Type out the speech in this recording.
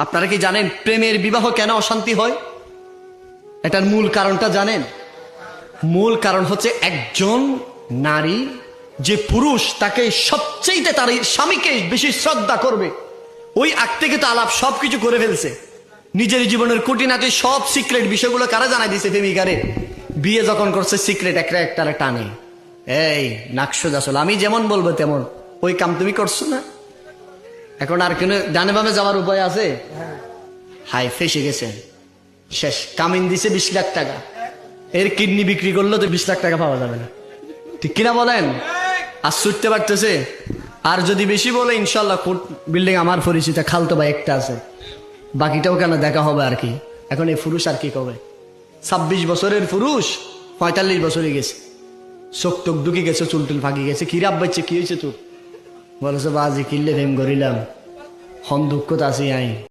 আপনারা কি জানেন প্রেমের বিবাহ কেন অশান্তি হয়? এটার মূল কারণটা জানেন? মূল কারণ হচ্ছে একজন নারী যে পুরুষ তাকে সবচেয়ে তার স্বামীকে বেশি শ্রদ্ধা করবে, ওই আগ থেকে তো আলাপ সবকিছু করে ফেলছে। নিজের জীবনের খুঁটিনাটি সব সিক্রেট বিষয়গুলো কারা জানাই দিছে? প্রেমিকারে। বিয়ে যখন করছে সিক্রেট একটা একটারে টানে, এই নাকশোদ আসল আমি যেমন বলবো তেমন। ওই কাম তুমি করছো না, এখন আর কেন ডানে বামে যাওয়ার উপায় আছে? হাই ফেসে গেছে, শেষ। কামিন দিছে 20 লাখ টাকা, এর কিডনি বিক্রি করলেও তো 20 লাখ টাকা পাওয়া যাবে না, ঠিক কিনা বলেন? আর ছুটতে পারতেছে। আর যদি বেশি বলে ইনশাল্লাহ কোর্ট বিল্ডিং আমার পরিচিত খালতো ভাই একটা আছে, বাকিটাও কেন দেখা হবে আর কি। এখন এই পুরুষ আর কি করবে? 26 বছরের পুরুষ 45 বছরে গেছে, চোখ টোক ঢুকে গেছে, চুলটুল ফাঁকি গেছে। কি রাব বাচ্চা, কি হয়েছে তোর? বলেছে বাজি কিনলে প্রেম করিলাম, হন দুঃখ তো আছি আই।